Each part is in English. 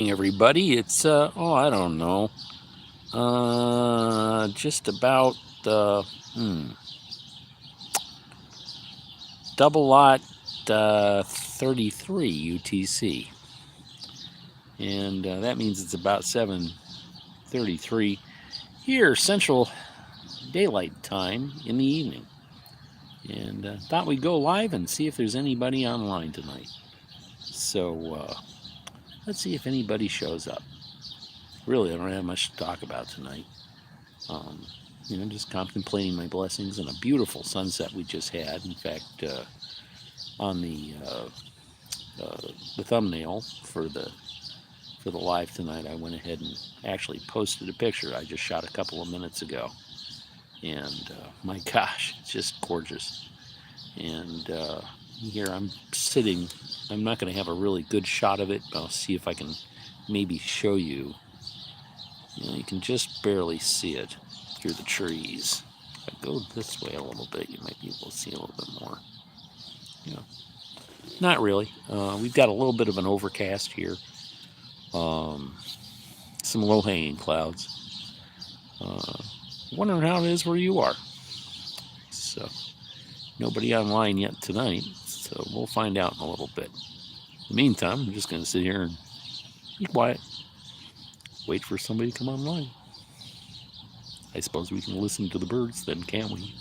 Everybody. It's I don't know, just about uh, hmm, double lot 33 UTC, and that means it's about 7:33 here Central Daylight Time in the evening. And thought we'd go live and see if there's anybody online tonight. So let's see if anybody shows up. Really, I don't have much to talk about tonight. Um, just contemplating my blessings and a beautiful sunset we just had. In fact, on the thumbnail for the live tonight, I went ahead and actually posted a picture I just shot a couple of minutes ago, and my gosh, it's just gorgeous. And here I'm sitting. I'm not going to have a really good shot of it. I'll see if I can maybe show you. You can just barely see it through the trees. If I go this way a little bit, you might be able to see a little bit more. You know, not really. We've got a little bit of an overcast here. Um, some low-hanging clouds. Uh, Wondering how it is where you are. So nobody online yet tonight, so we'll find out in a little bit. In the meantime, I'm just going to sit here and be quiet. Wait for somebody to come online. I suppose we can listen to the birds then, can't we?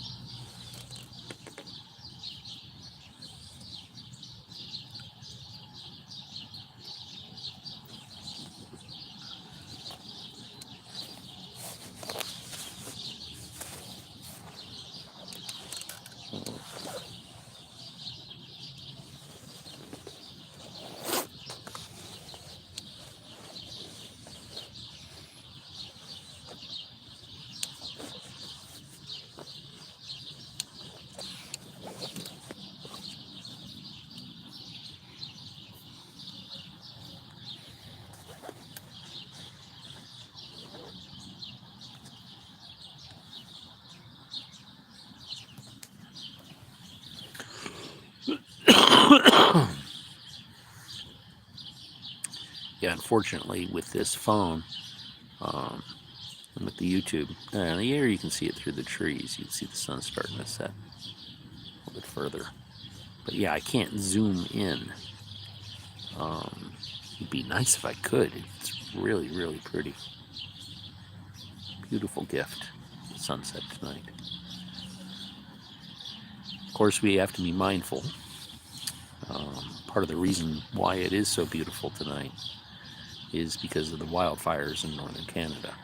Yeah, unfortunately, with this phone, um, and with the YouTube, in the air you can see it through the trees. You can see the sun starting to set a little bit further. But yeah, I can't zoom in. It'd be nice if I could. It's really, really pretty. Beautiful gift. Sunset tonight. Of course, we have to be mindful. Part of the reason why it is so beautiful tonight is because of the wildfires in northern Canada,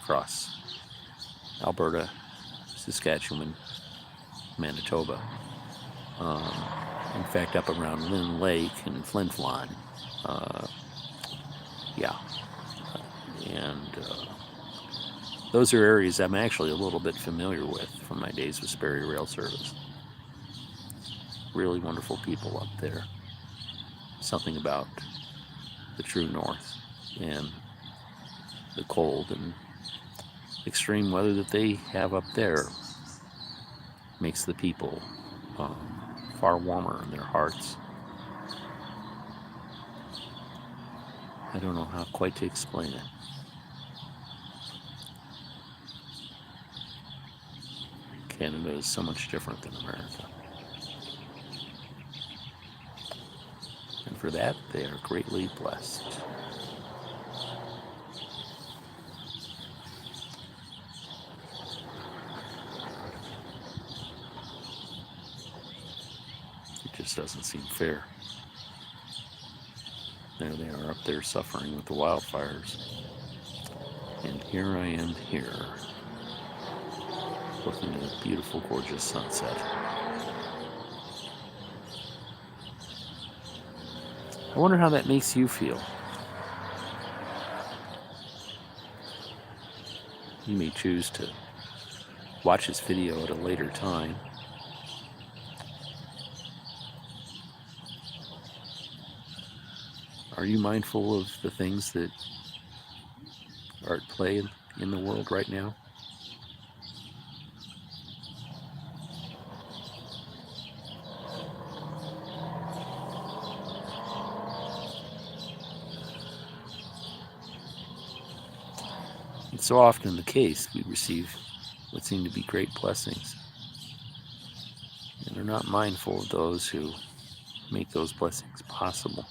across Alberta, Saskatchewan, Manitoba. Um, in fact, up around Lynn Lake and Flin Flon. Uh, yeah, and those are areas I'm actually a little bit familiar with from my days with Sperry Rail Service. Really wonderful people up there. Something about the true north and the cold and extreme weather that they have up there makes the people far warmer in their hearts. I don't know how quite to explain it. Canada is so much different than America. And for that, they are greatly blessed. It just doesn't seem fair. There they are up there suffering with the wildfires. And here I am here, looking at a beautiful, gorgeous sunset. I wonder how that makes you feel. You may choose to watch this video at a later time. Are you mindful of the things that are at play in the world right now? so often the case, we receive what seem to be great blessings and are not mindful of those who make those blessings possible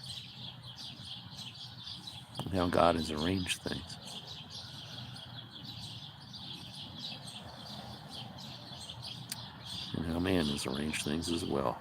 and how God has arranged things. And how man has arranged things as well.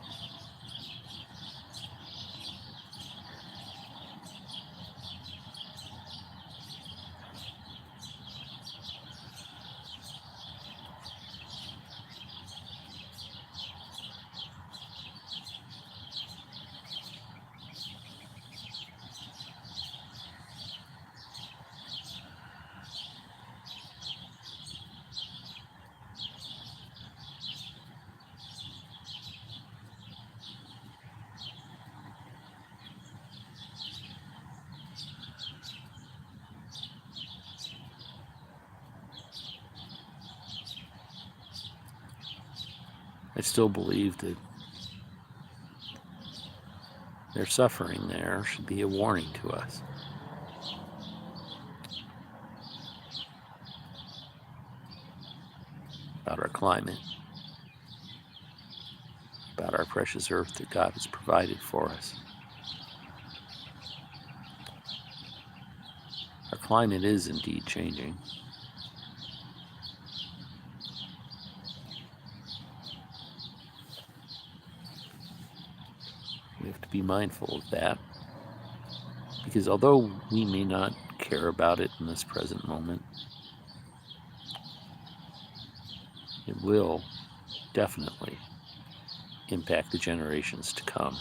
I still believe that their suffering there should be a warning to us about our climate, about our precious earth that God has provided for us. Our climate is indeed changing. We have to be mindful of that, because although we may not care about it in this present moment, it will definitely impact the generations to come.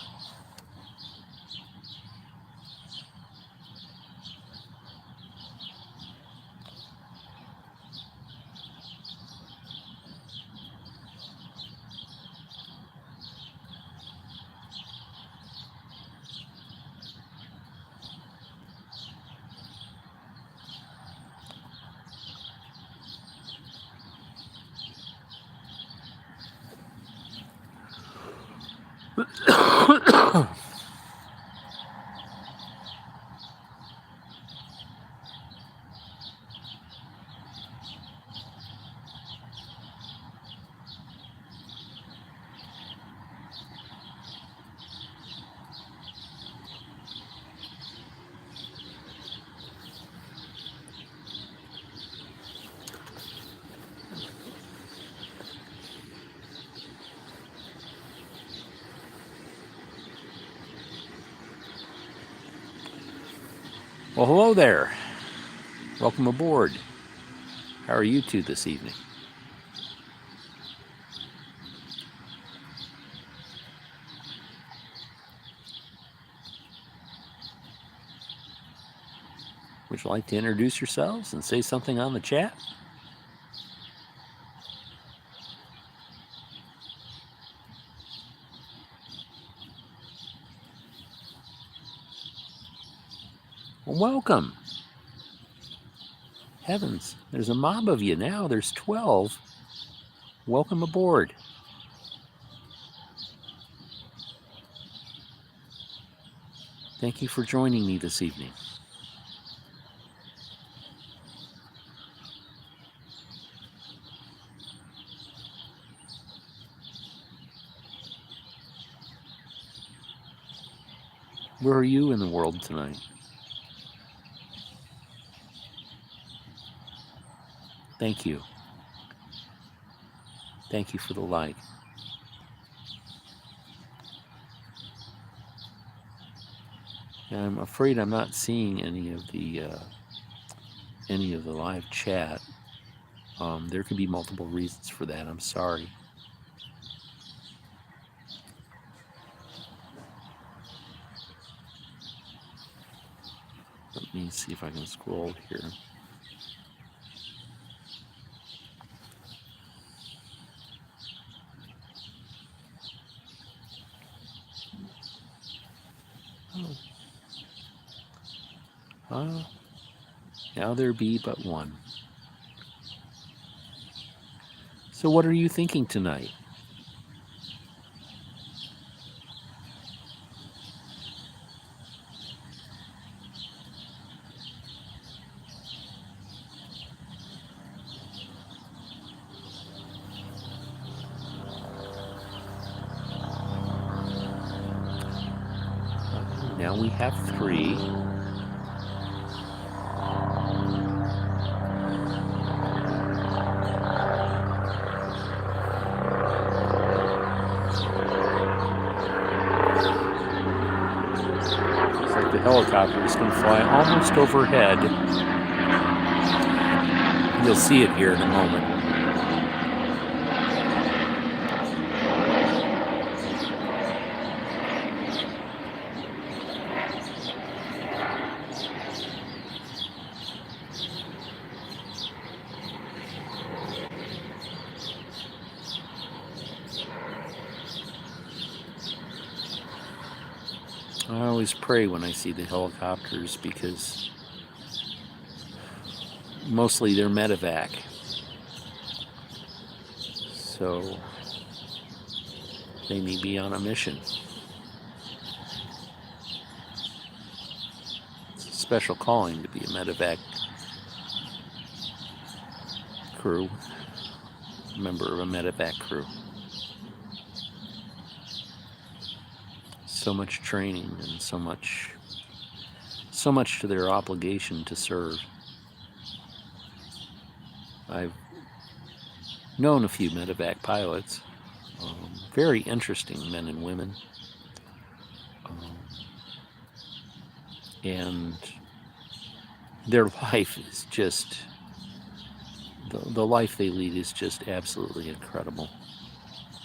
Well, hello there. Welcome aboard. How are you two this evening? Would you like to introduce yourselves and say something on the chat? Well, welcome. Heavens, there's a mob of you now. There's 12. Welcome aboard. Thank you for joining me this evening. Where are you in the world tonight? Thank you. Thank you for the like. And I'm afraid I'm not seeing any of the live chat. There could be multiple reasons for that. I'm sorry. Let me see if I can scroll here. Now there be but one. So what are you thinking tonight? now we have 3. Looks like the helicopter is going to fly almost overhead. You'll see it here in a moment. I always pray when I see the helicopters because mostly they're medevac. So they may be on a mission. It's a special calling to be a medevac crew, member of a medevac crew. So much training and so much to their obligation to serve. I've known a few medevac pilots, very interesting men and women, and their life is just, the life they lead is just absolutely incredible.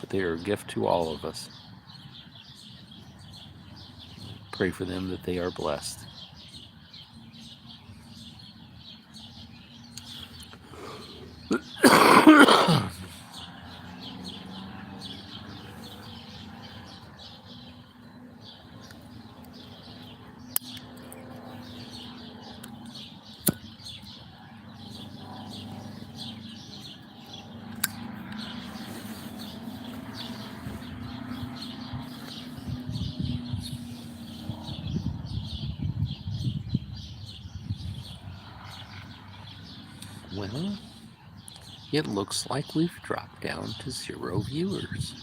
But they are a gift to all of us. Pray for them that they are blessed. Well, it looks like we've dropped down to 0 viewers.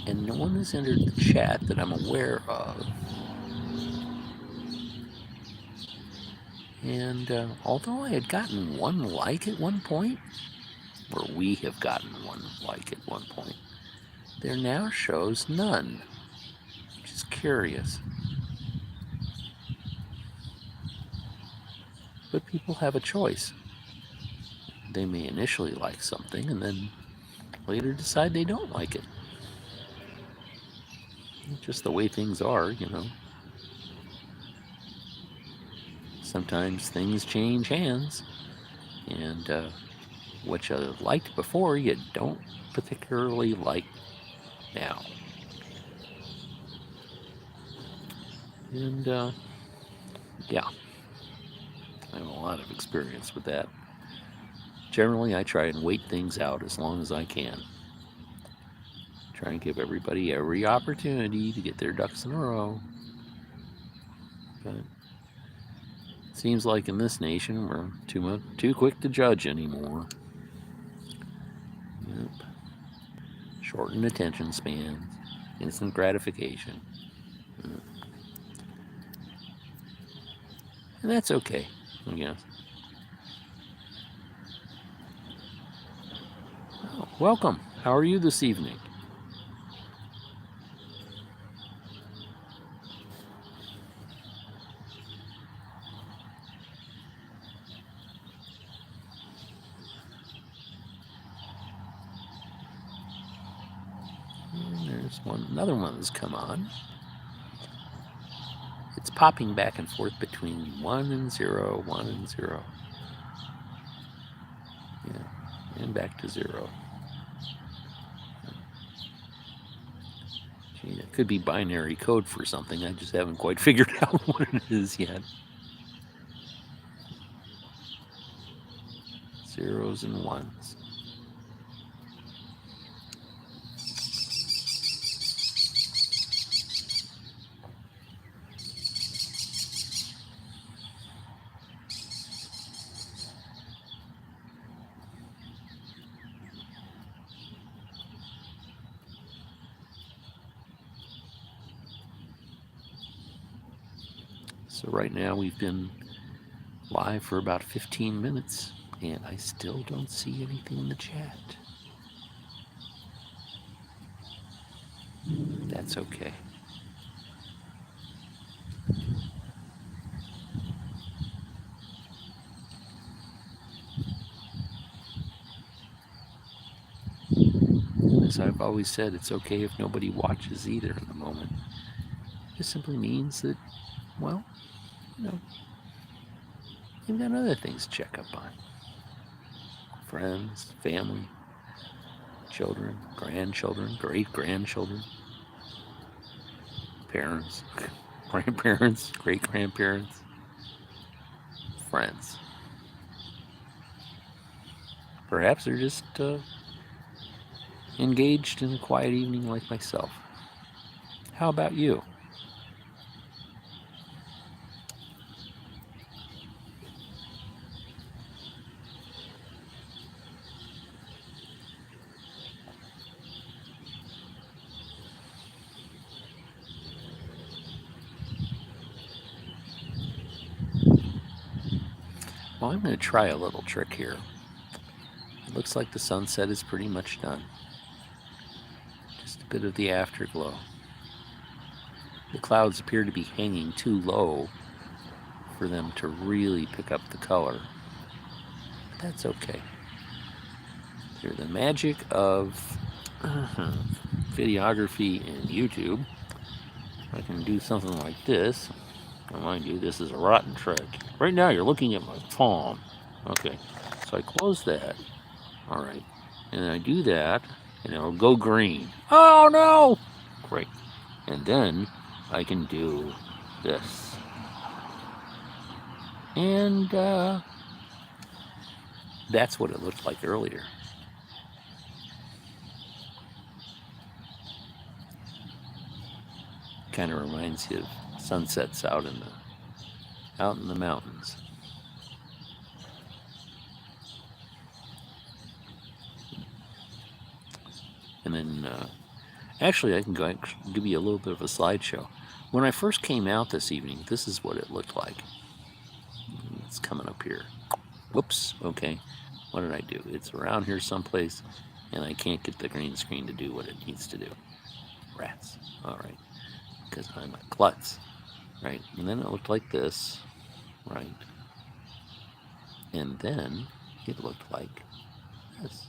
And no one has entered the chat that I'm aware of. And although I had gotten 1 like at one point, or we have gotten 1 like at one point, there now shows none, which is curious. But people have a choice. They may initially like something and then later decide they don't like it. Just the way things are, you know. Sometimes things change hands, and what you liked before you don't particularly like now. And yeah, I have a lot of experience with that. Generally, I try and wait things out as long as I can. Try and give everybody every opportunity to get their ducks in a row. But it seems like in this nation we're too quick to judge anymore. Yep. Shortened attention spans, instant gratification. Yep. And that's okay, I guess. Oh, welcome. How are you this evening? And there's another one that's come on. It's popping back and forth between 1 and 0, 1 and 0. Yeah, and back to 0. Gee, it could be binary code for something. I just haven't quite figured out what it is yet. Zeros and ones. So right now we've been live for about 15 minutes, and I still don't see anything in the chat. That's okay. As I've always said, it's okay if nobody watches either in the moment. It just simply means that, well, you've got other things to check up on. Friends, family, children, grandchildren, great-grandchildren, parents, grandparents, great-grandparents, friends. Perhaps they're just engaged in a quiet evening like myself. How about you? Well, I'm going to try a little trick here. It looks like the sunset is pretty much done. Just a bit of the afterglow. The clouds appear to be hanging too low for them to really pick up the color. But that's okay. Through the magic of videography and YouTube, I can do something like this. Now, mind you, this is a rotten trick. Right now you're looking at my palm. Okay, so I close that. All right, and then I do that, and it'll go green. Oh no! Great. And then I can do this. And that's what it looked like earlier. Kind of reminds you of sunsets out in the mountains. And then actually I can give you a little bit of a slideshow. When I first came out this evening, this is what it looked like. It's coming up here. Whoops, okay. What did I do? It's around here someplace, and I can't get the green screen to do what it needs to do. Rats. All right. Because I'm a klutz. Right. And then it looked like this. Right. And then it looked like this.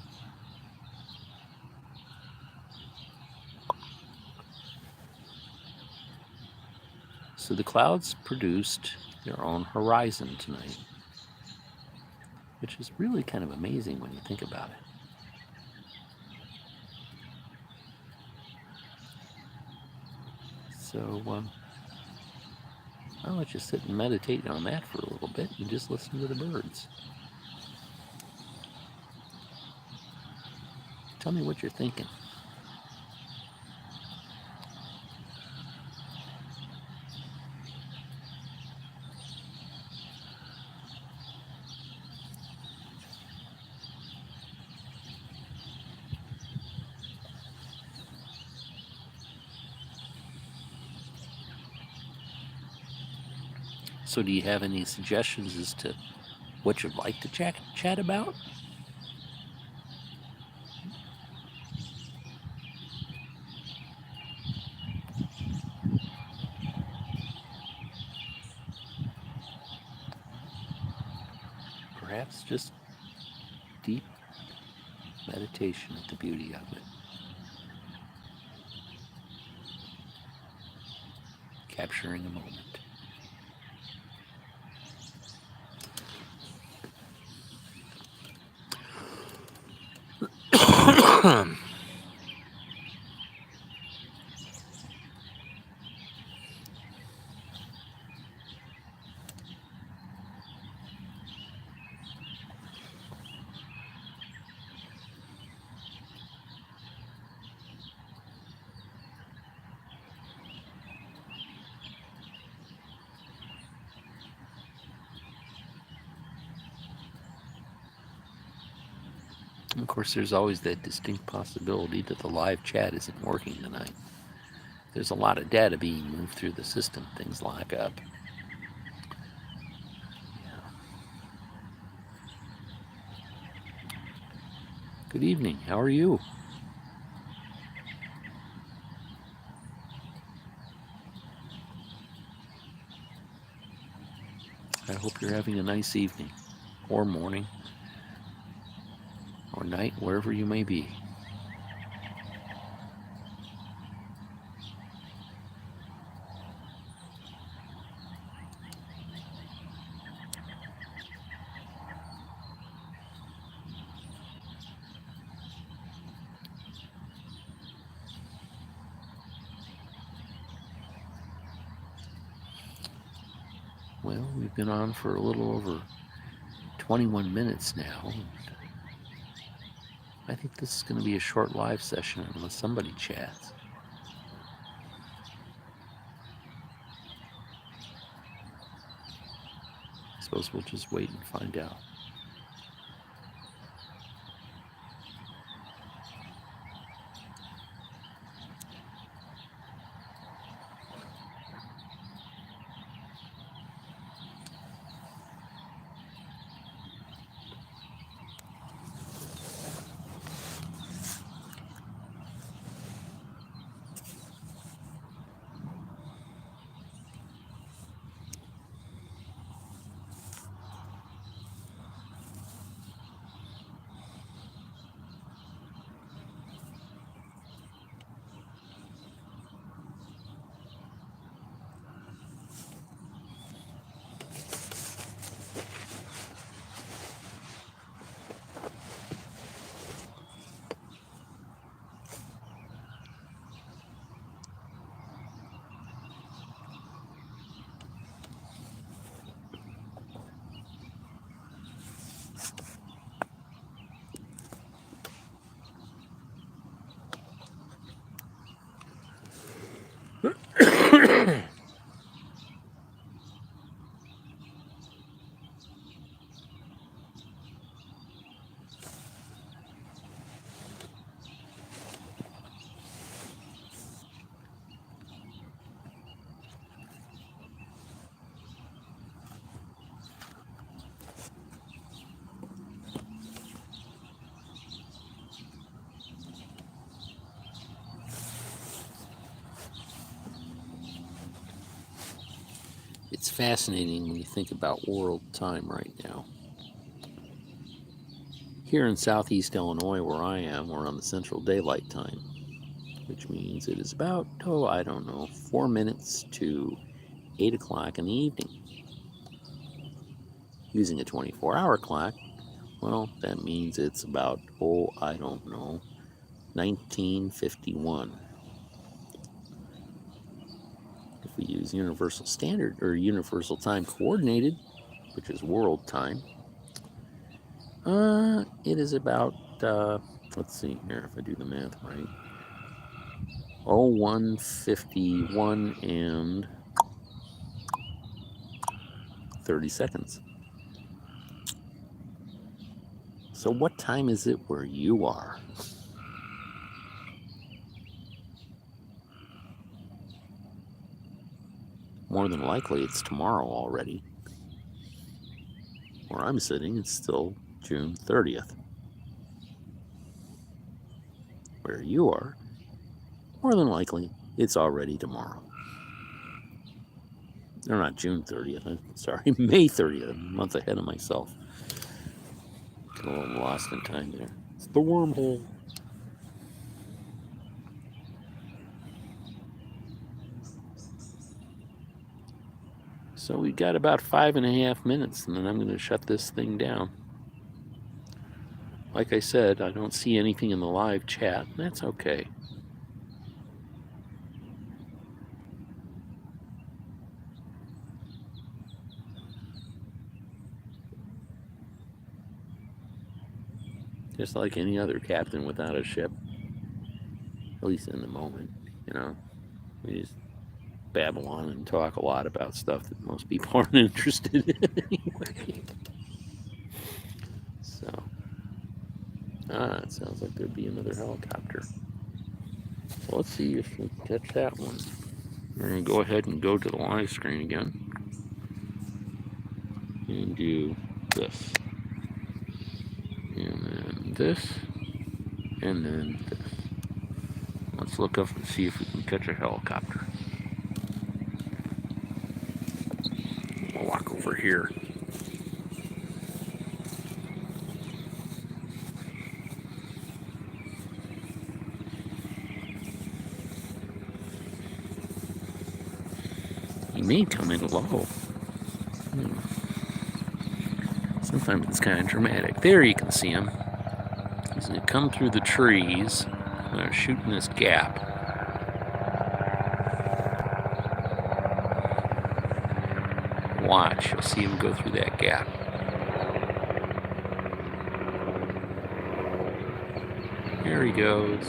So the clouds produced their own horizon tonight, which is really kind of amazing when you think about it. So I'll let you sit and meditate on that for a little bit and just listen to the birds. Tell me what you're thinking. So do you have any suggestions as to what you'd like to chat about? Perhaps just deep meditation at the beauty of it. Capturing a moment. Of course, there's always that distinct possibility that the live chat isn't working tonight. There's a lot of data being moved through the system. Things lock up. Good evening. How are you? I hope you're having a nice evening, or morning, or night, wherever you may be. Well, we've been on for a little over 21 minutes now. I think this is going to be a short live session unless somebody chats. I suppose we'll just wait and find out. It's fascinating when you think about world time right now. Here in southeast Illinois, where I am, we're on the Central Daylight Time, which means it is about, 4 minutes to 8 o'clock in the evening. Using a 24-hour clock, well, that means it's about, 1951. If we use Universal Standard or Universal Time Coordinated, which is world time, it is about, let's see here if I do the math right, 0151 and 30 seconds. So what time is it where you are? More than likely it's tomorrow already. Where I'm sitting, it's still June 30th. Where you are, more than likely it's already tomorrow. Or not June 30th, I'm sorry, May 30th, a month ahead of myself. Got a little lost in time there. It's the wormhole. So we got about 5.5 minutes, and then I'm going to shut this thing down. Like I said, I don't see anything in the live chat, and that's okay. Just like any other captain without a ship, at least in the moment, we just babble on and talk a lot about stuff that most people aren't interested in anyway. So, it sounds like there'd be another helicopter. So let's see if we can catch that one. We're going to go ahead and go to the live screen again and do this. And then this. And then let's look up and see if we can catch a helicopter. We'll walk over here. He may come in low. Sometimes it's kind of dramatic. There you can see him. He's going to come through the trees. I'm going to shoot in this gap. Watch, you'll see him go through that gap. There he goes.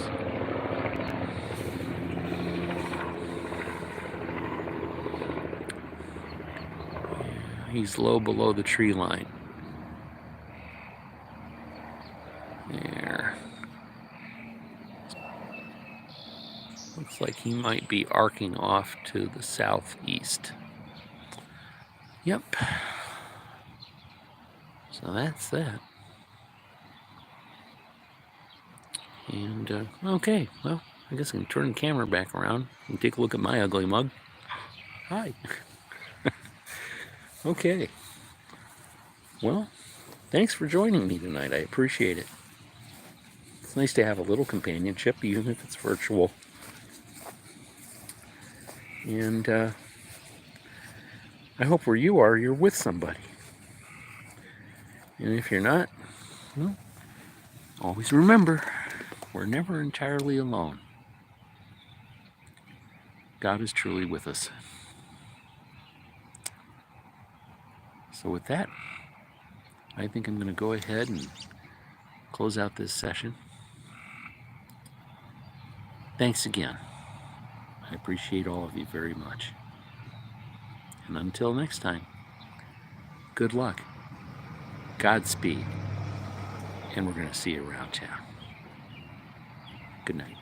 He's low below the tree line. There. Looks like he might be arcing off to the southeast. Yep. So that's that. And, okay, well, I guess I can turn the camera back around and take a look at my ugly mug. Hi. Okay. Well, thanks for joining me tonight. I appreciate it. It's nice to have a little companionship, even if it's virtual. And I hope where you are, you're with somebody. And if you're not, well, always remember, we're never entirely alone. God is truly with us. So with that, I think I'm going to go ahead and close out this session. Thanks again. I appreciate all of you very much. And until next time, good luck, Godspeed, and we're going to see you around town. Good night.